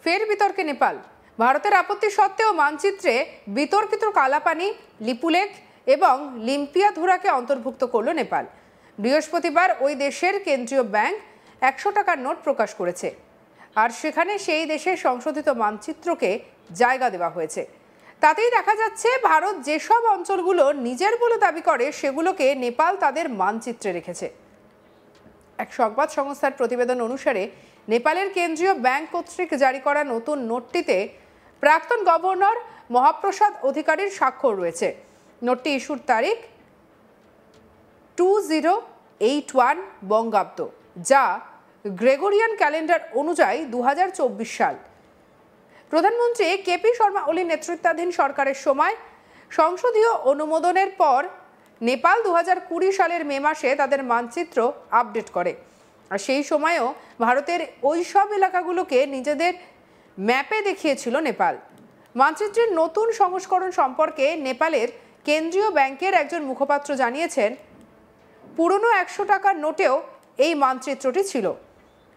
ফের বিতর্কে নেপাল। ভারতের আপত্তি সত্ত্বেও মানচিত্রে বিতর্কিত কালাপানি, লিপুলেখ এবং লিম্পিয়াধুরাকে অন্তর্ভুক্ত করল নেপাল। বৃহস্পতিবার ওই দেশের কেন্দ্রীয় ব্যাংক 100 টাকার নোট প্রকাশ করেছে, আর সেখানে সেই দেশের সংশোধিত মানচিত্রকে জায়গা দেওয়া হয়েছে। তাতেই দেখা যাচ্ছে ভারত যেসব অঞ্চলগুলো নিজের বলে দাবি করে সেগুলোকে নেপাল তাদের মানচিত্রে রেখেছে। এক সংবাদ সংস্থার প্রতিবেদন অনুসারে নেপালের কেন্দ্রীয় ব্যাংক কর্তৃক জারি করা নতুন নোটটিতে প্রাক্তন গভর্নর মহাপ্রসাদ অধিকারীর স্বাক্ষর রয়েছে। নোটটি ইস্যুর তারিখ 2081 বঙ্গাব্দ, যা গ্রেগরিয়ান ক্যালেন্ডার অনুযায়ী 2024 সাল। প্রধানমন্ত্রী কেপি শর্মা ওলির নেতৃত্বাধীন সরকারের সময় সংসদীয় অনুমোদনের পর নেপাল 2020 সালের মে মাসে তাদের মানচিত্র আপডেট করে, আর সেই সময়েও ভারতের ওই সব এলাকাগুলোকে নিজেদের ম্যাপে দেখিয়েছিল নেপাল। মানচিত্রের নতুন সংস্করণ সম্পর্কে নেপালের কেন্দ্রীয় ব্যাংকের একজন মুখপাত্র জানিয়েছেন, পুরনো 100 টাকার নোটেও এই মানচিত্রটি ছিল,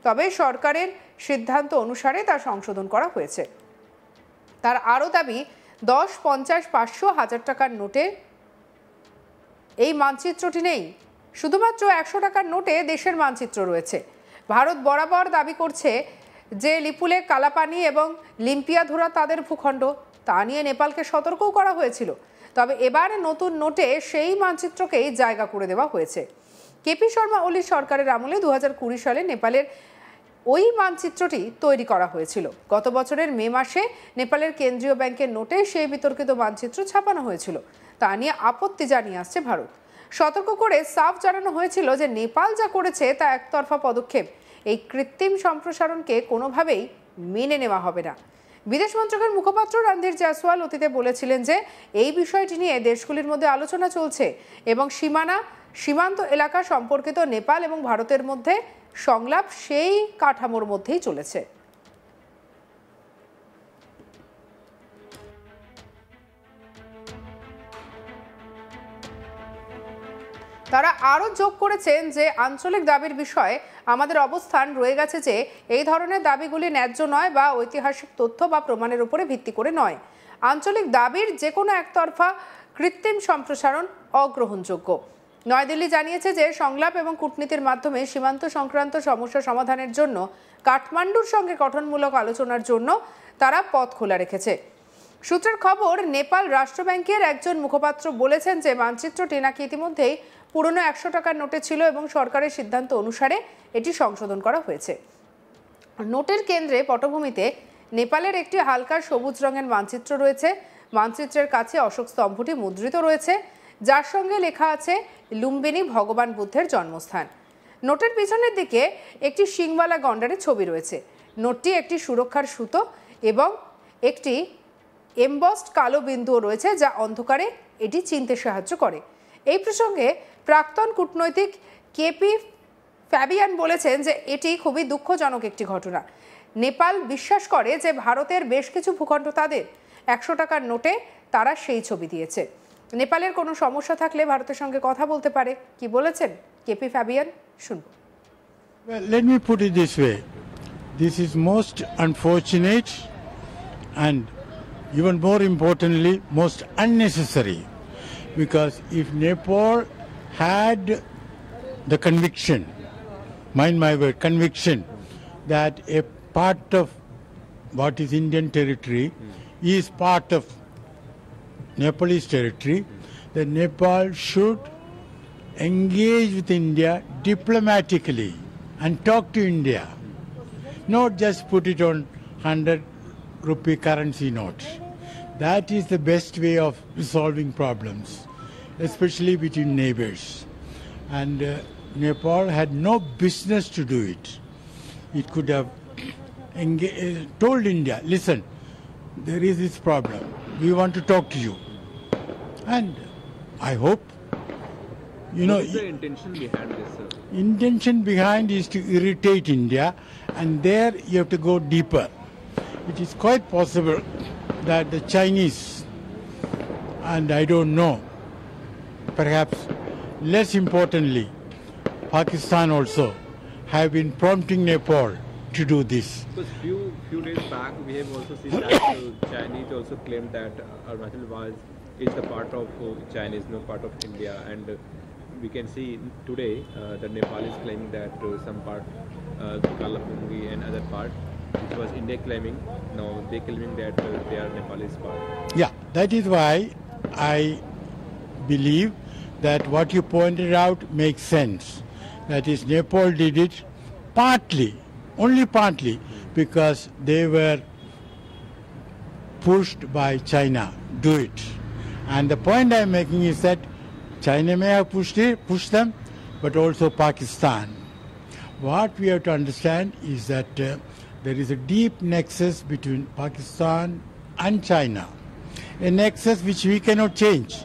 তবে সরকারের সিদ্ধান্ত অনুসারে তা সংশোধন করা হয়েছে। তার আরও দাবি, 10, 50, 500, 1000 টাকার নোটে এই মানচিত্রটি নেই, শুধুমাত্র 100 টাকার নোটে দেশের মানচিত্র রয়েছে। ভারত বরাবর দাবি করছে যে লিপুলেখ, কালাপানি এবং লিম্পিয়াধুরা তাদের ভূখণ্ড। তা নিয়ে নেপালকে সতর্কও করা হয়েছিল, তবে এবার নতুন নোটে সেই মানচিত্রকেই জায়গা করে দেওয়া হয়েছে। কেপি শর্মা ওলির সরকারের আমলে 2020 সালে নেপালের ওই মানচিত্রটি তৈরি করা হয়েছিল। গত বছরের মে মাসে নেপালের কেন্দ্রীয় ব্যাংকের নোটে সেই বিতর্কিত মানচিত্র ছাপানো হয়েছিল। তা নিয়ে আপত্তি জানিয়ে আসছে ভারত। সতর্ক করে সাফ জানানো হয়েছিল যে নেপাল যা করেছে তা একতরফা পদক্ষেপ, এই কৃত্রিম সম্প্রসারণকে কোনোভাবেই মেনে নেওয়া হবে না। বিদেশ মন্ত্রকের মুখপাত্র রণধীর জয়সওয়াল অতীতে বলেছিলেন যে এই বিষয়টি নিয়ে দেশগুলির মধ্যে আলোচনা চলছে এবং সীমান্ত এলাকা সম্পর্কিত নেপাল এবং ভারতের মধ্যে সংলাপ সেই কাঠামোর মধ্যেই চলেছে। তারা আরও যোগ করেছেন যে আঞ্চলিক দাবির বিষয়ে আমাদের অবস্থান রয়ে গেছে যে এই ধরনের দাবিগুলি ন্যায্য নয় বা ঐতিহাসিক তথ্য বা প্রমাণের উপরে ভিত্তি করে নয়। আঞ্চলিক দাবির যে কোনো একতরফা কৃত্রিম সম্প্রসারণ অগ্রহণযোগ্য। নয়াদিল্লি জানিয়েছে যে সংলাপ এবং কূটনীতির মাধ্যমে সীমান্ত সংক্রান্ত সমস্যা সমাধানের জন্য কাঠমান্ডুর সঙ্গে গঠনমূলক আলোচনার জন্য তারা পথ খোলা রেখেছে। সূত্রের খবর, নেপাল রাষ্ট্র ব্যাংকের একজন মুখপাত্র বলেছেন যে মানচিত্রটি নাকি ইতিমধ্যেই পুরনো 100 টাকার নোটে ছিল এবং সরকারের সিদ্ধান্ত অনুসারে এটি সংশোধন করা হয়েছে। নোটের কেন্দ্রে পটভূমিতে নেপালের একটি হালকা সবুজ রঙের মানচিত্র রয়েছে। মানচিত্রের কাছে অশোক স্তম্ভটি মুদ্রিত রয়েছে, যার সঙ্গে লেখা আছে লুম্বিনী ভগবান বুদ্ধের জন্মস্থান। নোটের পিছনের দিকে একটি শিংওয়ালা গন্ডারের ছবি রয়েছে। নোটটি একটি সুরক্ষার সুতো এবং একটি এমবসড কালো বিন্দুও রয়েছে, যা অন্ধকারে এটি চিনতে সাহায্য করে। এই প্রসঙ্গে প্রাক্তন কূটনৈতিক কেপি ফ্যাবিয়ান বলেছেন যে এটি খুবই দুঃখজনক একটি ঘটনা। নেপাল বিশ্বাস করে যে ভারতের বেশ কিছু ভূখণ্ড তাদের। 100 টাকার নোটে তারা সেই ছবি দিয়েছে। নেপালের কোনো সমস্যা থাকলে ভারতের সঙ্গে কথা বলতে পারে। কি বলেছেন কেপি ফ্যাবিয়ান, শুনব। Well, let me put it this way. This is most unfortunate and even more importantly, most unnecessary. Because if Nepal had the conviction, mind my word, conviction, that a part of what is Indian territory is part of Nepalese territory, then Nepal should engage with India diplomatically and talk to India, not just put it on 100 rupee currency note. That is the best way of resolving problems, especially between neighbors. And Nepal had no business to do it. It could have told India, listen, there is this problem. We want to talk to you. And I hope, what is the intention behind this, sir? Intention behind is to irritate India, and there you have to go deeper. It is quite possible that the Chinese, and I don't know, perhaps less importantly, Pakistan also, have been prompting Nepal to do this. Because few days back we have also seen that Chinese also claimed that Arunachal is the part of China, is no part of India, and we can see today the Nepal is claiming that some part, Kalapungi and other part, which was India claiming, now they claiming that they are Nepalese part. Yeah, that is why I believe that what you pointed out makes sense. That is, Nepal did it partly, only partly, because they were pushed by China, do it. And the point I'm making is that China may have pushed them, but also Pakistan. What we have to understand is that there is a deep nexus between Pakistan and China, a nexus which we cannot change.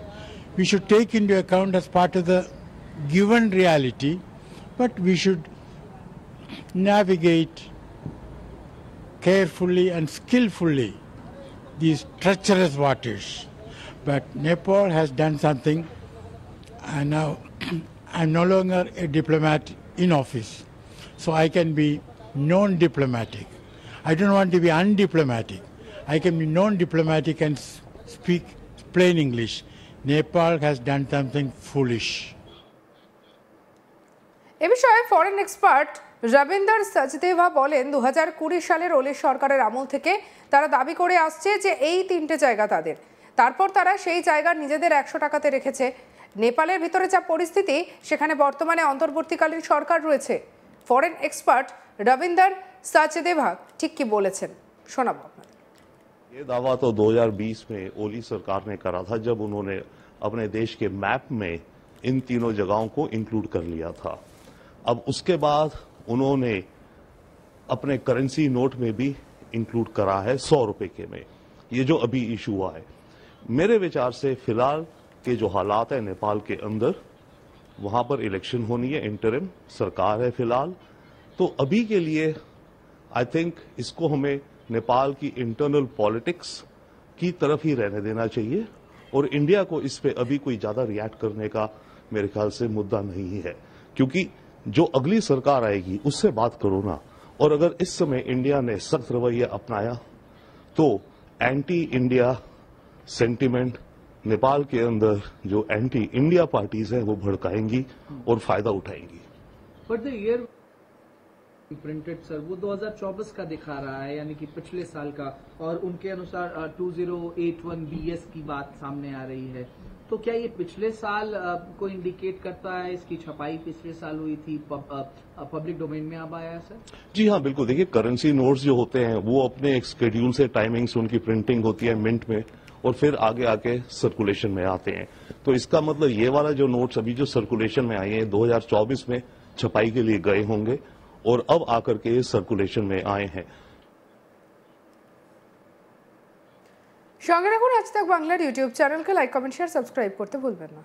We should take into account as part of the given reality, but we should navigate carefully and skillfully these treacherous waters. But Nepal has done something, and now I'm no longer a diplomat in office, so I can be non-diplomatic. I don't want to be undiplomatic. I can be non-diplomatic and speak plain English. Nepal has done something foolish. এ বিষয়ে foreign expert Ravinder Sachdeva বলেন 2020 সালের ওলি সরকারের আমল থেকে তারা দাবি করে আসছে যে এই তিনটে জায়গা তাদের, তারপর তারা সেই জায়গা নিজেদের 100 টাকাতে রেখেছে। নেপালের ভিতরে যা পরিস্থিতি, সেখানে বর্তমানে অন্তর্বর্তীকালীন সরকার রয়েছে। ফরেন এক্সপার্ট রবীন্দর সচদেভা ঠিক কি বলেছেন শোনাবো আপনাদের। ये दावा तो 2020 में ओली सरकार ने करा था, जब उन्होंने अपने देश के मैप में इन तीनों जगहों को इंक्लूड कर लिया था। अब उसके बाद उन्होंने अपने करेंसी नोट में भी इंक्लूड करा है 100 रुपए के में, ये जो अभी इशू हुआ है। मेरे विचार से फिलहाल के जो हालात है नेपाल के अंदर, वहां पर इलेक्शन होनी है, इंटरिम सरकार है फिलहाल, तो अभी के लिए आई थिंक इसको हमें नेपाल की इंटरनल पॉलिटिक्स की तरफ ही रहने देना चाहिए, और इंडिया को इस पे अभी कोई ज्यादा रिएक्ट करने का मेरे ख्याल से मुद्दा नहीं है, क्योंकि जो अगली सरकार आएगी उससे बात करो ना। और अगर इस समय इंडिया ने सख्त रवैया अपनाया तो एंटी इंडिया सेंटिमेंट नेपाल के अंदर जो एंटी इंडिया पार्टीज हैं वो भड़काएंगी और फायदा उठाएंगी। But the year printed sir वो 2024 का दिखा रहा है, यानी कि पिछले साल का, और उनके अनुसार 2081 BS की बात सामने आ रही है। तो क्या ये पिछले साल को इंडिकेट करता है? इसकी छपाई पिछले साल हुई थी, पब्लिक डोमेन में अब आया है सर? जी हाँ, बिल्कुल। देखिए, करेंसी नोट्स जो होते हैं वो अपने एक शेड्यूल से टाइमिंग्स उनकी प्रिंटिंग होती है मिंट में, और फिर आगे आके सर्कुलेशन में आते हैं। तो इसका मतलब ये वाला जो नोट्स अभी जो सर्कुलेशन में आए हैं 2024 में छपाई के लिए गए होंगे और अब आकर के सर्कुलेशन में आए हैं। সঙ্গে রাখুন আজ তাক বাংলার ইউটিউব চ্যানেলকে লাইক, কমেন্ট, শেয়ার, সাবস্ক্রাইব করতে ভুলবেন না।